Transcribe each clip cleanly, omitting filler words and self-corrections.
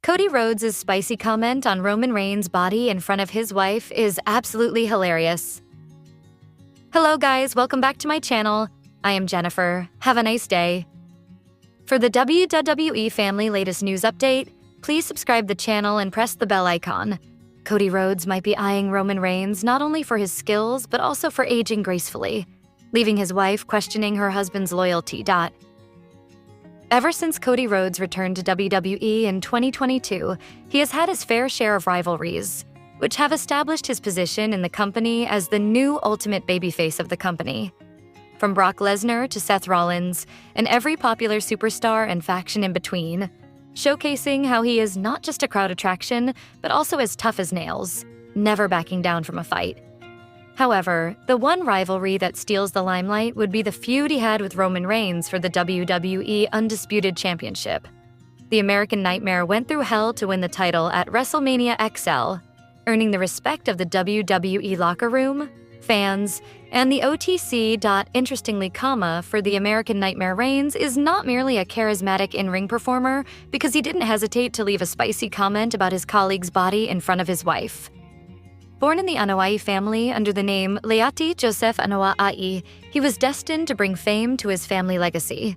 Cody Rhodes' spicy comment on Roman Reigns' body in front of his wife is absolutely hilarious. Hello guys, welcome back to my channel. I am Jennifer. Have a nice day. For the WWE family latest news update, please subscribe the channel and press the bell icon. Cody Rhodes might be eyeing Roman Reigns not only for his skills, but also for aging gracefully, leaving his wife questioning her husband's loyalty. Ever since Cody Rhodes returned to WWE in 2022, he has had his fair share of rivalries, which have established his position in the company as the new ultimate babyface of the company. From Brock Lesnar to Seth Rollins, and every popular superstar and faction in between, showcasing how he is not just a crowd attraction, but also as tough as nails, never backing down from a fight. However, the one rivalry that steals the limelight would be the feud he had with Roman Reigns for the WWE Undisputed Championship. The American Nightmare went through hell to win the title at WrestleMania XL, earning the respect of the WWE locker room, fans, and the OTC. Interestingly, for the American Nightmare, Reigns is not merely a charismatic in-ring performer because he didn't hesitate to leave a spicy comment about his colleague's body in front of his wife. Born in the Anoa'i family under the name Leati Joseph Anoa'i, he was destined to bring fame to his family legacy.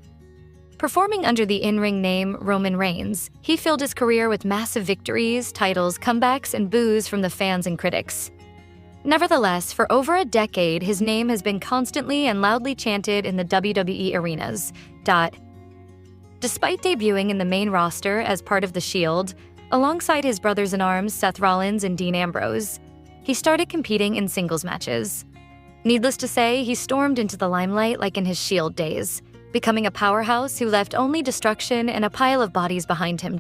Performing under the in-ring name Roman Reigns, he filled his career with massive victories, titles, comebacks, and boos from the fans and critics. Nevertheless, for over a decade, his name has been constantly and loudly chanted in the WWE arenas. Despite debuting in the main roster as part of The Shield, alongside his brothers-in-arms Seth Rollins and Dean Ambrose, he started competing in singles matches. Needless to say, he stormed into the limelight like in his Shield days, becoming a powerhouse who left only destruction and a pile of bodies behind him.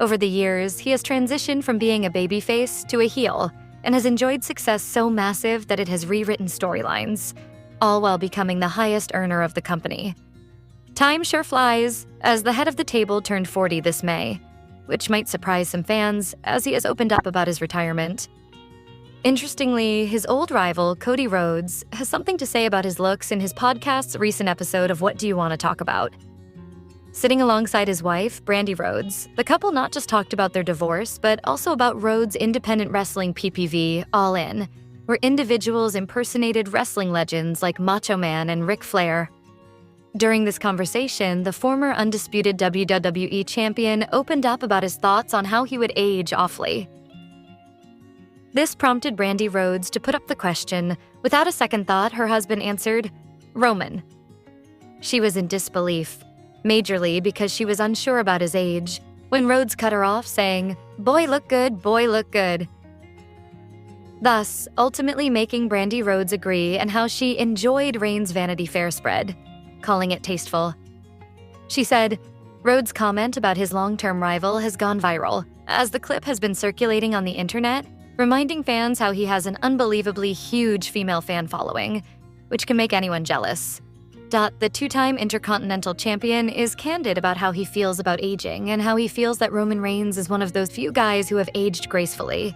Over the years, he has transitioned from being a babyface to a heel and has enjoyed success so massive that it has rewritten storylines, all while becoming the highest earner of the company. Time sure flies, as the head of the table turned 40 this May, which might surprise some fans as he has opened up about his retirement. Interestingly, his old rival, Cody Rhodes, has something to say about his looks in his podcast's recent episode of What Do You Want to Talk About? Sitting alongside his wife, Brandi Rhodes, the couple not just talked about their divorce, but also about Rhodes' independent wrestling PPV, All In, where individuals impersonated wrestling legends like Macho Man and Ric Flair. During this conversation, the former undisputed WWE champion opened up about his thoughts on how he would age awfully. This prompted Brandi Rhodes to put up the question. Without a second thought, her husband answered, "Roman." She was in disbelief, majorly because she was unsure about his age, when Rhodes cut her off saying, "Boy look good, boy look good." Thus, ultimately making Brandi Rhodes agree and how she enjoyed Reigns' Vanity Fair spread, calling it tasteful. She said, Rhodes' comment about his long-term rival has gone viral, as the clip has been circulating on the internet, reminding fans how he has an unbelievably huge female fan following, which can make anyone jealous. The two-time Intercontinental Champion is candid about how he feels about aging and how he feels that Roman Reigns is one of those few guys who have aged gracefully.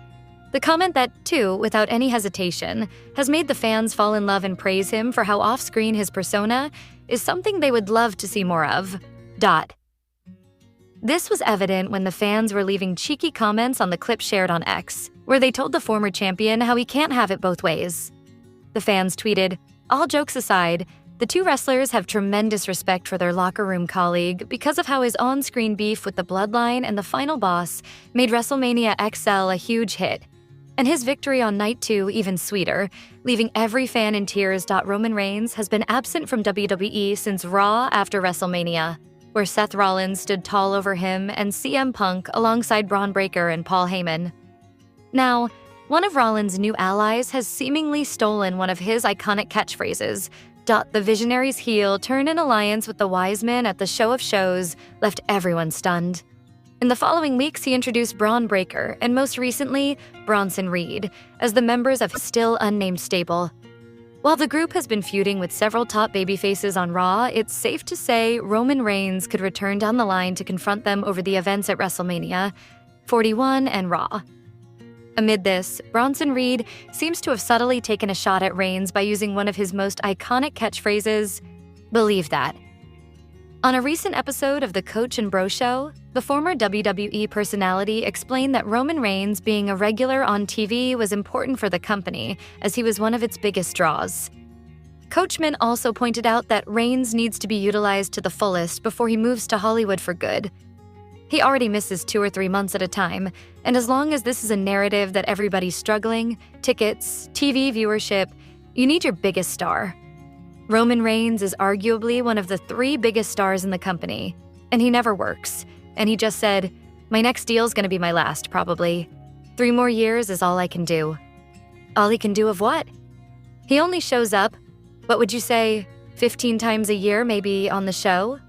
The comment that, too, without any hesitation, has made the fans fall in love and praise him for how off-screen his persona is something they would love to see more of. This was evident when the fans were leaving cheeky comments on the clip shared on X, where they told the former champion how he can't have it both ways. The fans tweeted, "All jokes aside, the two wrestlers have tremendous respect for their locker room colleague because of how his on-screen beef with the Bloodline and the Final Boss made WrestleMania XL a huge hit, and his victory on Night 2 even sweeter, leaving every fan in tears. Roman Reigns has been absent from WWE since Raw after WrestleMania, where Seth Rollins stood tall over him and CM Punk alongside Braun Breaker and Paul Heyman. Now, one of Rollins' new allies has seemingly stolen one of his iconic catchphrases. The Visionary's heel turn in alliance with the Wise Men at the Show of Shows left everyone stunned. In the following weeks, he introduced Braun Breaker and most recently, Bronson Reed, as the members of his still unnamed stable. While the group has been feuding with several top babyfaces on Raw, it's safe to say Roman Reigns could return down the line to confront them over the events at WrestleMania 41 and Raw. Amid this, Bronson Reed seems to have subtly taken a shot at Reigns by using one of his most iconic catchphrases, "Believe that." On a recent episode of the Coach and Bro Show, the former WWE personality explained that Roman Reigns being a regular on TV was important for the company, as he was one of its biggest draws. Coachman also pointed out that Reigns needs to be utilized to the fullest before he moves to Hollywood for good. He already misses 2 or 3 months at a time, and as long as this is a narrative that everybody's struggling, tickets, TV viewership, you need your biggest star. Roman Reigns is arguably one of the 3 biggest stars in the company, and he never works. And he just said, "My next deal's gonna be my last, probably. 3 more years is all I can do." All he can do of what? He only shows up, what would you say, 15 times a year maybe on the show?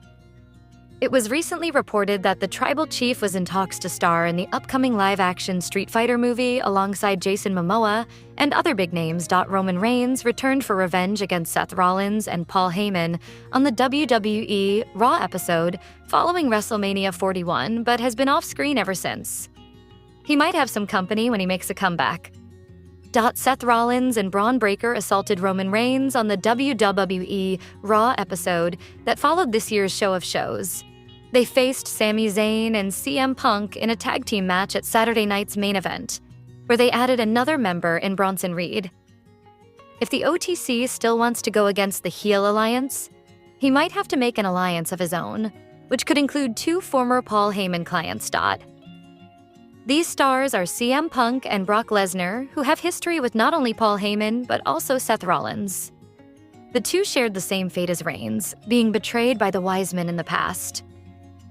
It was recently reported that the tribal chief was in talks to star in the upcoming live-action Street Fighter movie alongside Jason Momoa and other big names. Roman Reigns returned for revenge against Seth Rollins and Paul Heyman on the WWE Raw episode following WrestleMania 41, but has been off-screen ever since. He might have some company when he makes a comeback. Seth Rollins and Braun Breaker assaulted Roman Reigns on the WWE Raw episode that followed this year's show of shows. They faced Sami Zayn and CM Punk in a tag team match at Saturday night's main event, where they added another member in Bronson Reed. If the OTC still wants to go against the heel alliance, he might have to make an alliance of his own, which could include 2 former Paul Heyman clients. These stars are CM Punk and Brock Lesnar, who have history with not only Paul Heyman, but also Seth Rollins. The 2 shared the same fate as Reigns, being betrayed by the wise men in the past.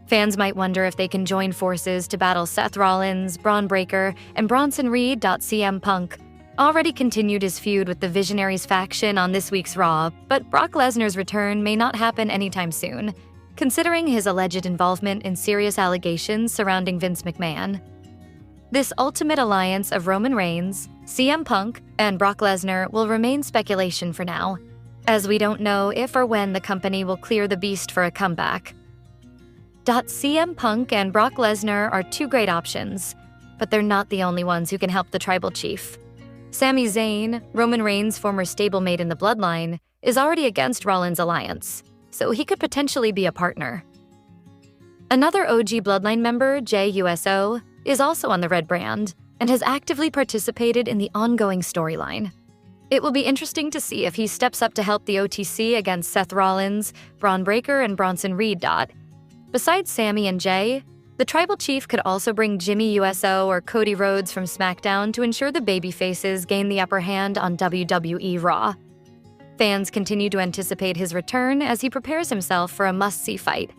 Fans might wonder if they can join forces to battle Seth Rollins, Braun Breaker, and Bronson Reed. CM Punk already continued his feud with the Visionaries faction on this week's Raw, but Brock Lesnar's return may not happen anytime soon, considering his alleged involvement in serious allegations surrounding Vince McMahon. This ultimate alliance of Roman Reigns, CM Punk, and Brock Lesnar will remain speculation for now, as we don't know if or when the company will clear the beast for a comeback. CM Punk and Brock Lesnar are 2 great options, but they're not the only ones who can help the tribal chief. Sami Zayn, Roman Reigns' former stablemate in the Bloodline, is already against Rollins' alliance, so he could potentially be a partner. Another OG Bloodline member, Jey Uso, is also on the Red brand and has actively participated in the ongoing storyline. It will be interesting to see if he steps up to help the OTC against Seth Rollins, Braun Breaker, and Bronson Reed. Besides Sami and Jey, the tribal chief could also bring Jimmy Uso or Cody Rhodes from SmackDown to ensure the babyfaces gain the upper hand on WWE Raw. Fans continue to anticipate his return as he prepares himself for a must-see fight.